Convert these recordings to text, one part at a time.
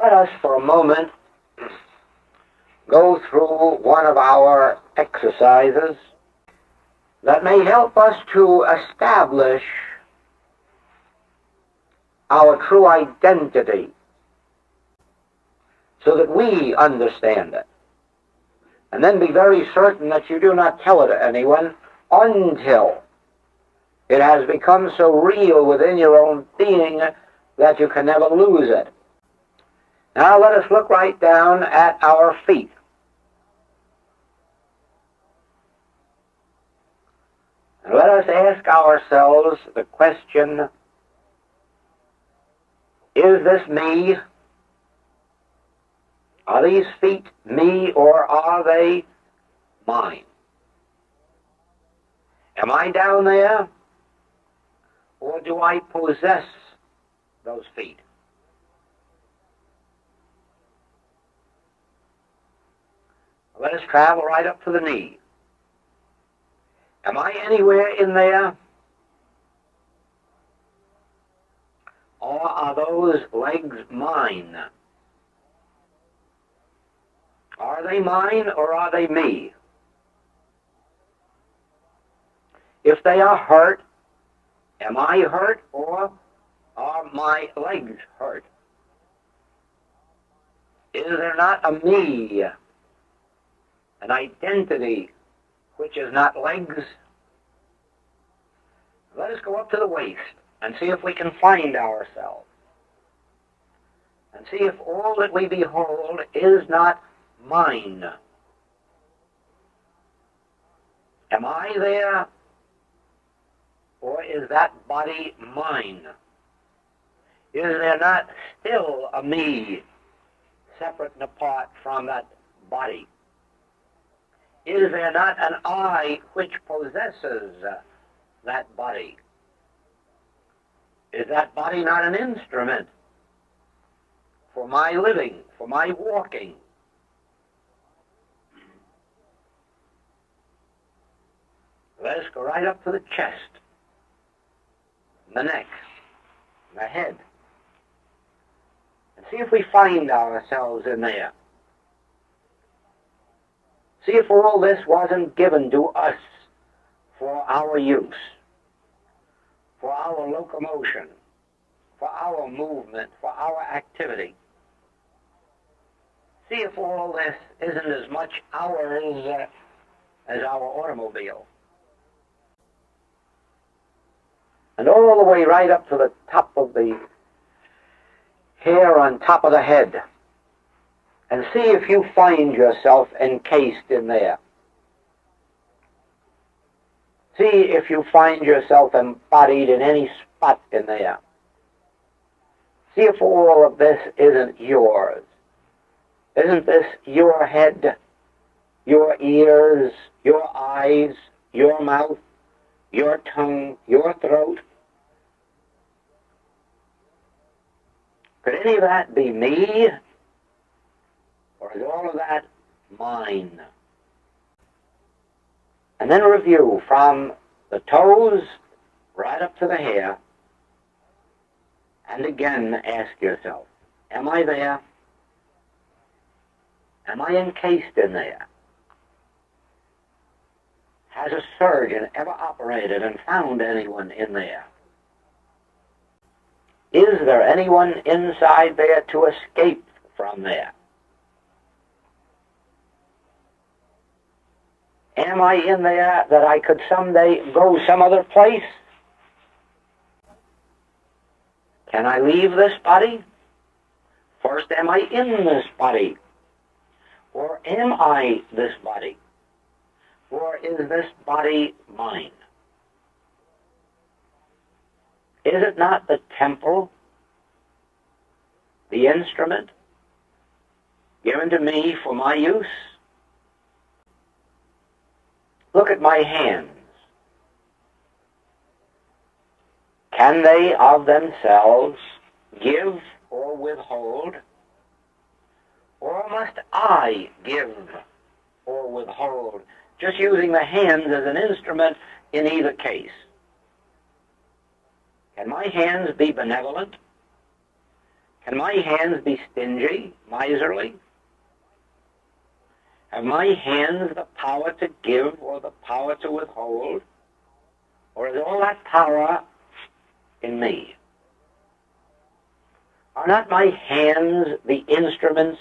Let us for a moment go through one of our exercises that may help us to establish our true identity so that we understand it. And then be very certain that you do not tell it to anyone until it has become so real within your own being that you can never lose it. Now let us look right down at our feet. And let us ask ourselves the question, is this me? Are these feet me, or are they mine? Am I down there, or do I possess those feet? Let us travel right up to the knee. Am I anywhere in there? Or are those legs mine? Are they mine or are they me? If they are hurt, am I hurt or are my legs hurt? Is there not a me, an identity which is not legs? Let us go up to the waist and see if we can find ourselves. And see if all that we behold is not mine. Am I there, or is that body mine? Is there not still a me separate and apart from that body? Is there not an I which possesses that body? Is that body not an instrument for my living, for my walking? Let us go right up to the chest, the neck, the head, and see if we find ourselves in there. See if all this wasn't given to us for our use, for our locomotion, for our movement, for our activity. See if all this isn't as much ours as our automobile. And all the way right up to the top of the hair on top of the head. And see if you find yourself encased in there. See if you find yourself embodied in any spot in there. See if all of this isn't yours. Isn't this your head, your ears, your eyes, your mouth, your tongue, your throat? Could any of that be me? Or is all of that mine? And then review from the toes right up to the hair. And again ask yourself, am I there? Am I encased in there? Has a surgeon ever operated and found anyone in there? Is there anyone inside there to escape from there? Am I in there that I could someday go some other place? Can I leave this body? First, am I in this body? Or am I this body? Or is this body mine? Is it not the temple, the instrument, given to me for my use? Look at my hands. Can they of themselves give or withhold? Or must I give or withhold? Just using the hands as an instrument in either case. Can my hands be benevolent? Can my hands be stingy, miserly? Have my hands the power to give or the power to withhold? Or is all that power in me? Are not my hands the instruments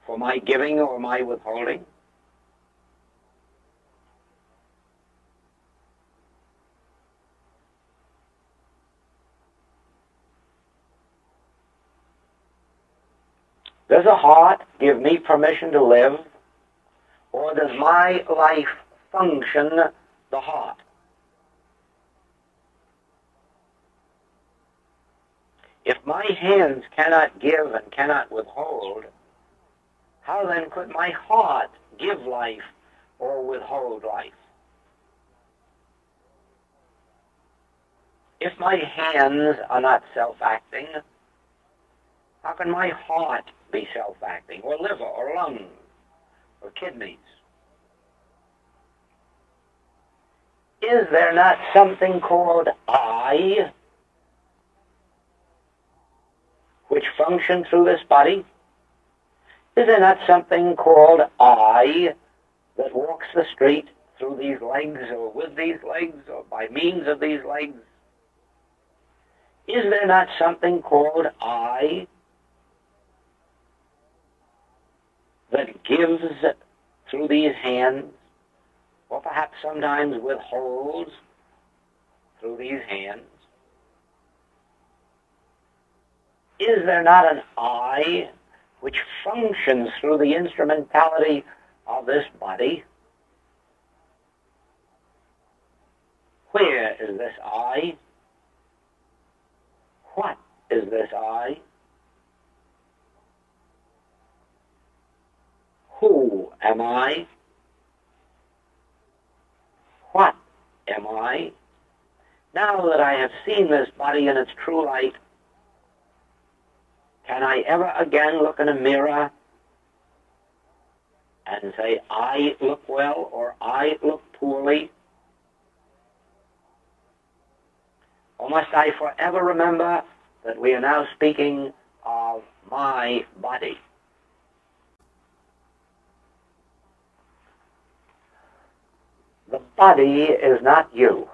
for my giving or my withholding? Does a heart give me permission to live, or does my life function the heart? If my hands cannot give and cannot withhold, how then could my heart give life or withhold life? If my hands are not self-acting, how can my heart be self-acting, or liver, or lungs, or kidneys? Is there not something called I, which functions through this body? Is there not something called I that walks the street through these legs, or with these legs, or by means of these legs? Is there not something called I that gives through these hands, or perhaps sometimes withholds through these hands? Is there not an I which functions through the instrumentality of this body? Where is this I? What is this I? Who am I? What am I? Now that I have seen this body in its true light, can I ever again look in a mirror and say, I look well or I look poorly? Or must I forever remember that we are now speaking of my body? The body is not you.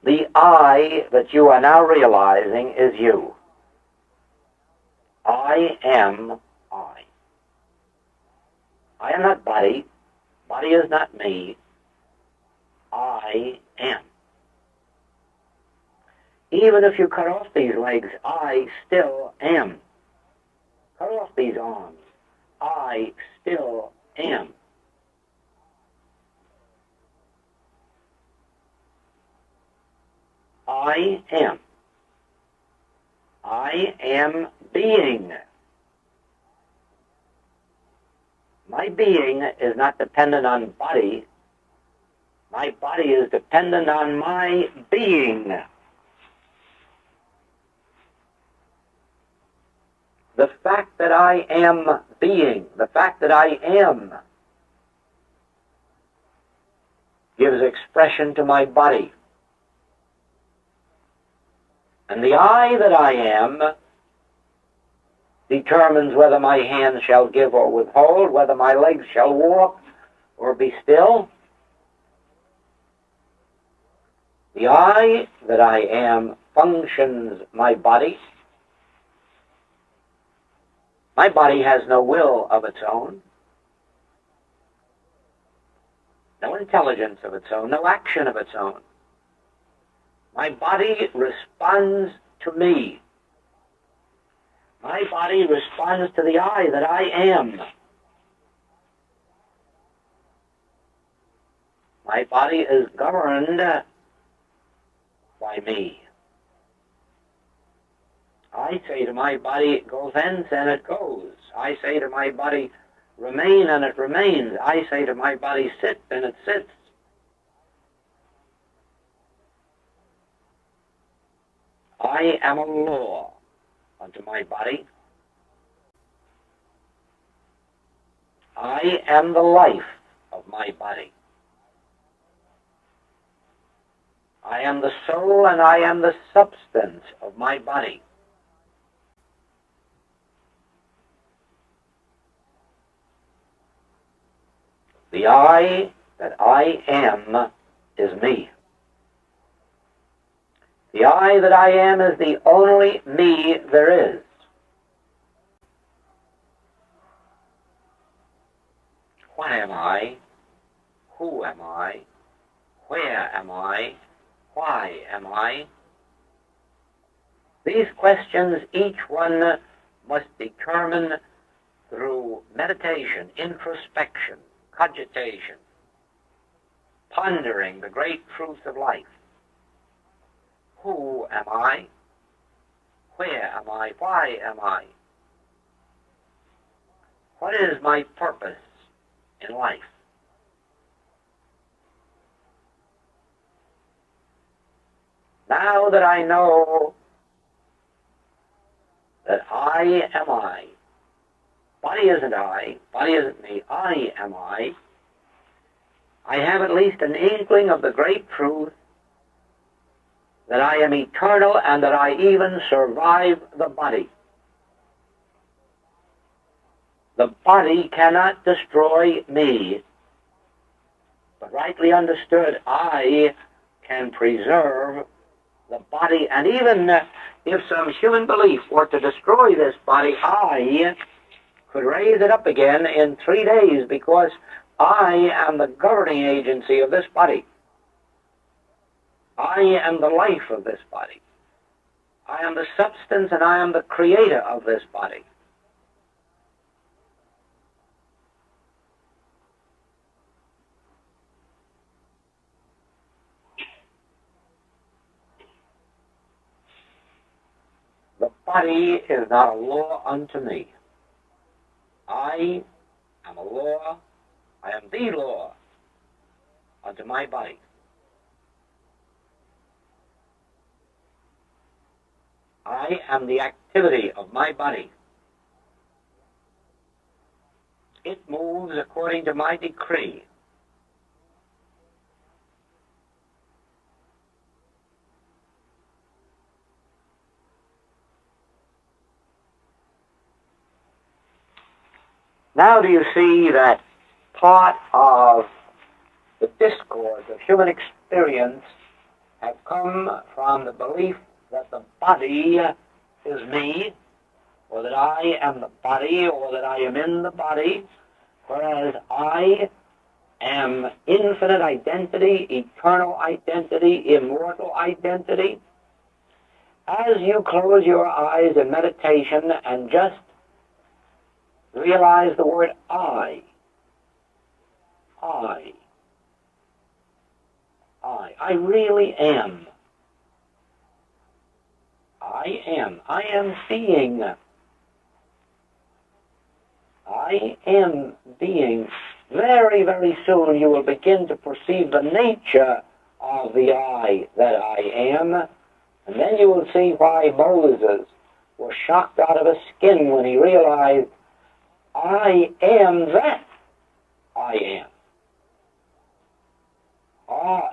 The I that you are now realizing is you. I am I. I am not body. Body is not me. I am. Even if you cut off these legs, I still am. Cut off these arms, I still am. I am. I am being. My being is not dependent on body. My body is dependent on my being. The fact that I am being, the fact that I am, gives expression to my body. And the I that I am determines whether my hands shall give or withhold, whether my legs shall walk or be still. The I that I am functions my body. My body has no will of its own, no intelligence of its own, no action of its own. My body responds to me. My body responds to the I that I am. My body is governed by me. I say to my body, go thence, and it goes. I say to my body, remain, and it remains. I say to my body, sit, and it sits. I am a law unto my body. I am the life of my body. I am the soul and I am the substance of my body. The I that I am is me. The I that I am is the only me there is. What am I? Who am I? Where am I? Why am I? These questions, each one must determine through meditation, introspection, cogitation, pondering the great truths of life. Who am I? Where am I? Why am I? What is my purpose in life? Now that I know that I am I, body isn't I, body isn't me, I am I have at least an inkling of the great truth that I am eternal and that I even survive the body. The body cannot destroy me, but rightly understood, I can preserve the body, and even if some human belief were to destroy this body, I could raise it up again in 3 days, because I am the governing agency of this body. I am the life of this body. I am the substance and I am the creator of this body. The body is not a law unto me. I am a law. I am the law unto my body. I am the activity of my body. It moves according to my decree. Now do you see that part of the discord of human experience have come from the belief that the body is me, or that I am the body, or that I am in the body, whereas I am infinite identity, eternal identity, immortal identity. As you close your eyes in meditation and just realize the word I really am. I am being. I am being. Very, very soon you will begin to perceive the nature of the I that I am, and then you will see why Moses was shocked out of his skin when he realized, I am that I am.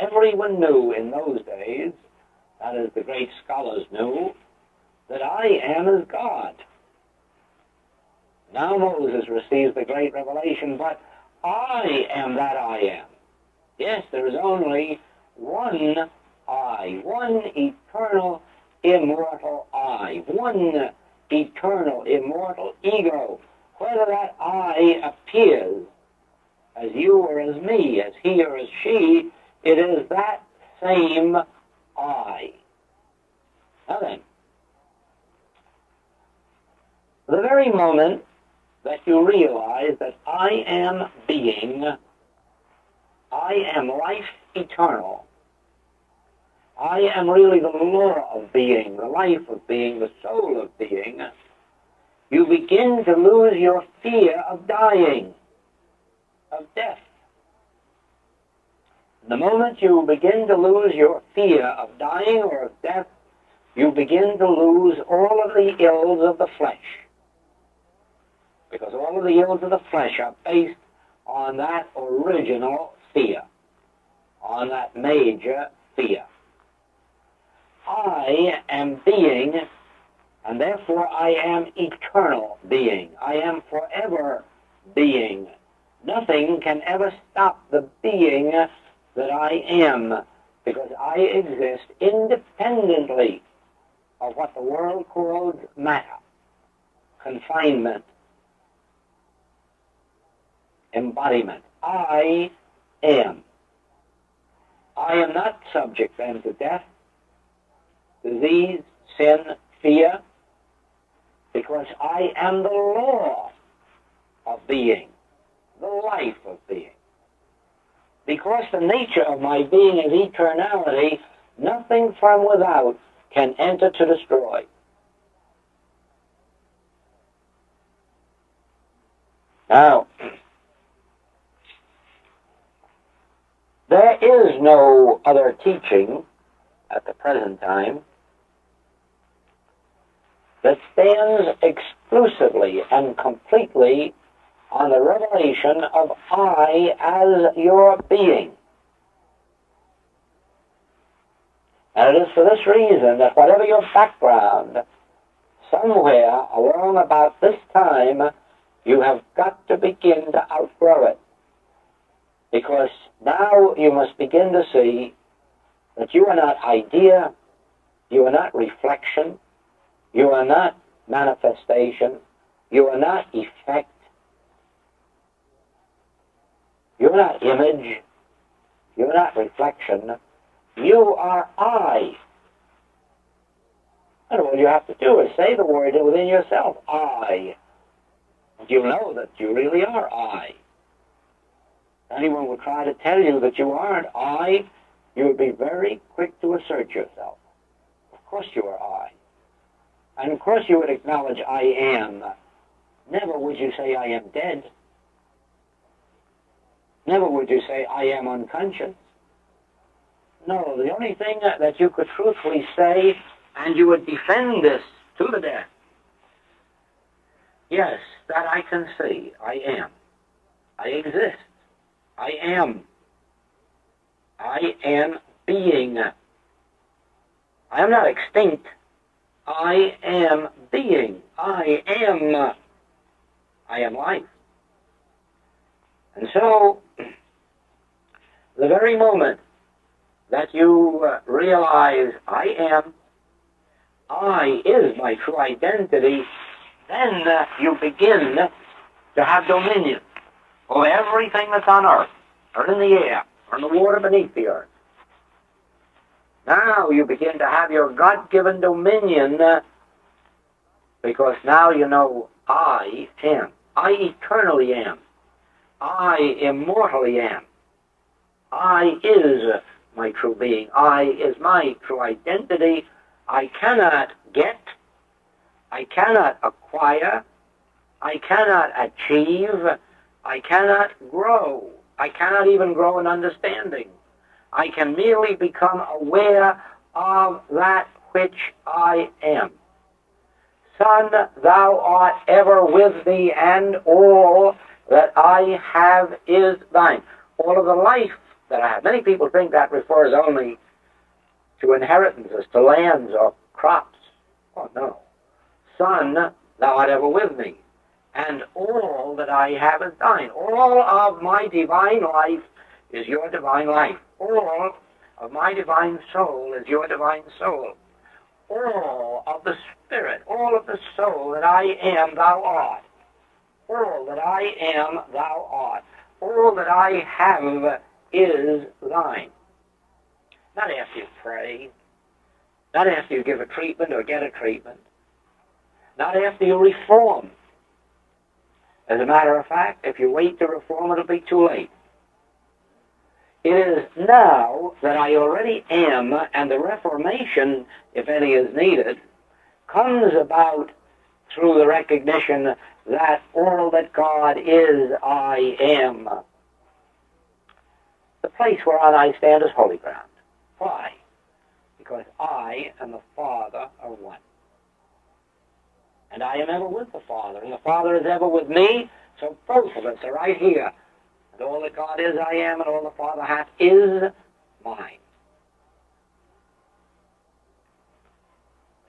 Everyone knew in those days, that is, the great scholars knew, that I am as God. Now Moses receives the great revelation, but I am that I am. Yes, there is only one I, one eternal, immortal I, one eternal, immortal ego. Whether that I appears as you or as me, as he or as she, it is that same I. Now then, the very moment that you realize that I am being, I am life eternal, I am really the law of being, the life of being, the soul of being, you begin to lose your fear of dying, of death. The moment you begin to lose your fear of dying or of death, you begin to lose all of the ills of the flesh. Because all of the ills of the flesh are based on that original fear, on that major fear. I am being, and therefore I am eternal being. I am forever being. Nothing can ever stop the being that I am, because I exist independently of what the world calls matter, confinement, embodiment. I am. I am not subject then to death, disease, sin, fear, because I am the law of being, the life of being. Because the nature of my being is eternality, nothing from without can enter to destroy. Now, there is no other teaching at the present time that stands exclusively and completely on the revelation of I as your being. And it is for this reason that whatever your background, somewhere along about this time, you have got to begin to outgrow it. Because now you must begin to see that you are not idea, you are not reflection, you are not manifestation, you are not effect, you are not image, you are not reflection, you are I. And all you have to do is say the word within yourself, I. And you know that you really are I. Anyone would try to tell you that you aren't I, you would be very quick to assert yourself. Of course you are I. And of course you would acknowledge I am. Never would you say I am dead. Never would you say I am unconscious. No, the only thing that you could truthfully say, and you would defend this to the death, yes, that I can see, I am. I exist. I am. I am being. I am not extinct. I am being. I am. I am life. And so, the very moment that you realize I am, I is my true identity, then you begin to have dominion over everything that's on earth, or in the air, or in the water beneath the earth. Now you begin to have your God-given dominion, because now you know I am. I eternally am. I immortally am. I is my true being. I is my true identity. I cannot get, I cannot acquire, I cannot achieve, I cannot grow. I cannot even grow in understanding. I can merely become aware of that which I am. Son, thou art ever with me, and all that I have is thine. All of the life that I have. Many people think that refers only to inheritances, to lands or crops. Oh, no. Son, thou art ever with me, and all that I have is thine. All of my divine life is your divine life. All of my divine soul is your divine soul. All of the spirit, all of the soul that I am, thou art. All that I am, thou art. All that I have is thine. Not after you pray, not after you give a treatment or get a treatment, not after you reform. As a matter of fact, if you wait to reform, it'll be too late. It is now that I already am, and the reformation, if any is needed, comes about through the recognition that all that God is, I am. The place whereon I stand is holy ground. Why? Because I and the Father are one. And I am ever with the Father, and the Father is ever with me, so both of us are right here. And all that God is, I am, and all the Father hath is mine.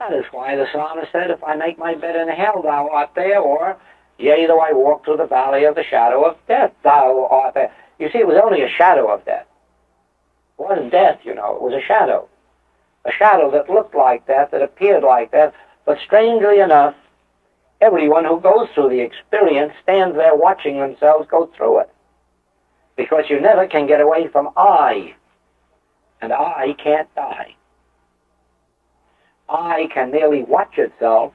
That is why the psalmist said, if I make my bed in hell, thou art there, or, yea, though I walk through the valley of the shadow of death, thou art there. You see, it was only a shadow of death. It wasn't death, you know, it was a shadow. A shadow that looked like death, that appeared like death, but strangely enough, everyone who goes through the experience stands there watching themselves go through it. Because you never can get away from I, and I can't die. I can merely watch itself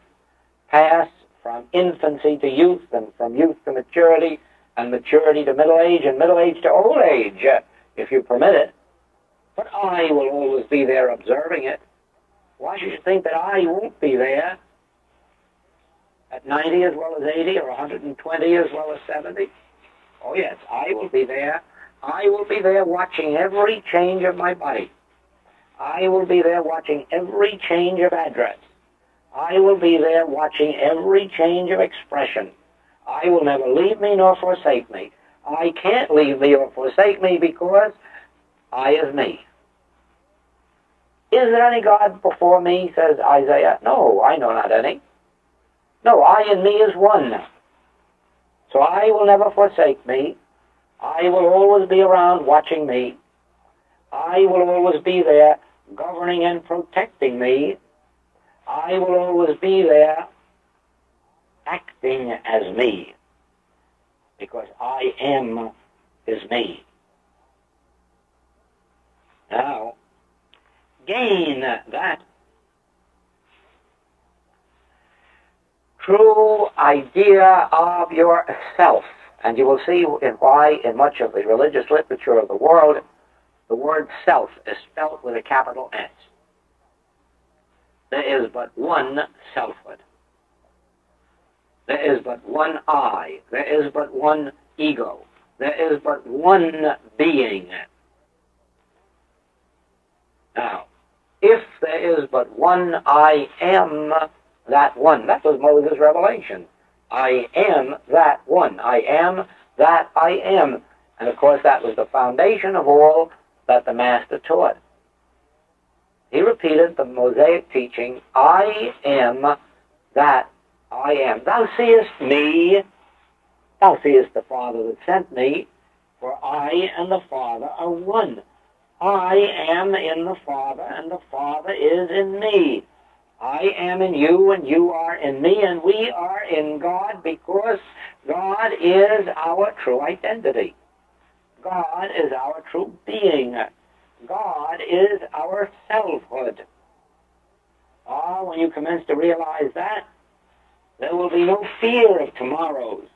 pass from infancy to youth, and from youth to maturity, and maturity to middle age, and middle age to old age, if you permit it. But I will always be there observing it. Why should you think that I won't be there at 90 as well as 80, or 120 as well as 70? Oh yes, I will be there. I will be there watching every change of my body. I will be there watching every change of address. I will be there watching every change of expression. I will never leave me nor forsake me. I can't leave me or forsake me because I is me. Is there any God before me, says Isaiah? No, I know not any. No, I and me is one. So I will never forsake me. I will always be around watching me. I will always be there governing and protecting me. I will always be there acting as me, because I am is me. Now, gain that true idea of yourself, and you will see why in much of the religious literature of the world the word self is spelt with a capital S. There is but one selfhood. There is but one I. There is but one ego. There is but one being. Now, if there is but one I am that one, that was Moses' revelation. I am that one. I am that I am. And of course that was the foundation of all that the Master taught. He repeated the Mosaic teaching, I am that I am. Thou seest me, thou seest the Father that sent me, for I and the Father are one. I am in the Father, and the Father is in me. I am in you, and you are in me, and we are in God, because God is our true identity. God is our true being. God is our selfhood. When you commence to realize that, there will be no fear of tomorrows.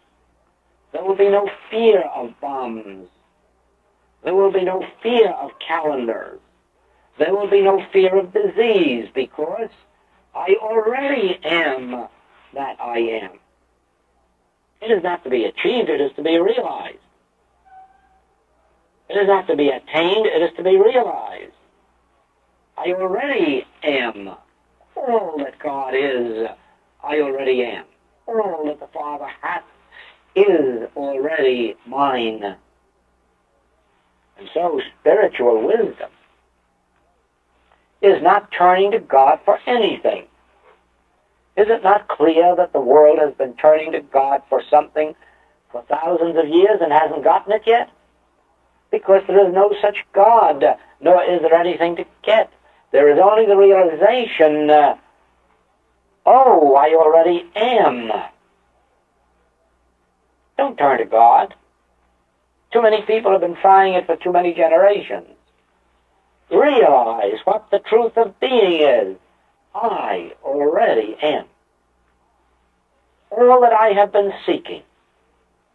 There will be no fear of bombs. There will be no fear of calendars. There will be no fear of disease, because I already am that I am. It is not to be achieved, it is to be realized. It is not to be attained, it is to be realized. I already am. All that God is, I already am. All that the Father hath is already mine. And so spiritual wisdom is not turning to God for anything. Is it not clear that the world has been turning to God for something for thousands of years and hasn't gotten it yet? Because there is no such God, nor is there anything to get. There is only the realization, oh, I already am. Don't turn to God. Too many people have been trying it for too many generations. Realize what the truth of being is. I already am. All that I have been seeking,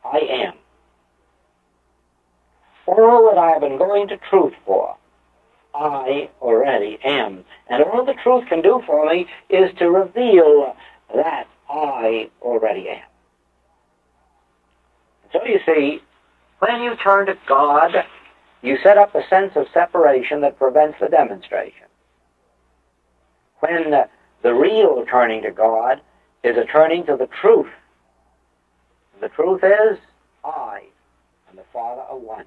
I am. All that I have been going to truth for, I already am. And all the truth can do for me is to reveal that I already am. So you see, when you turn to God, you set up a sense of separation that prevents the demonstration. When the real turning to God is a turning to the truth. The truth is, I and the Father are one.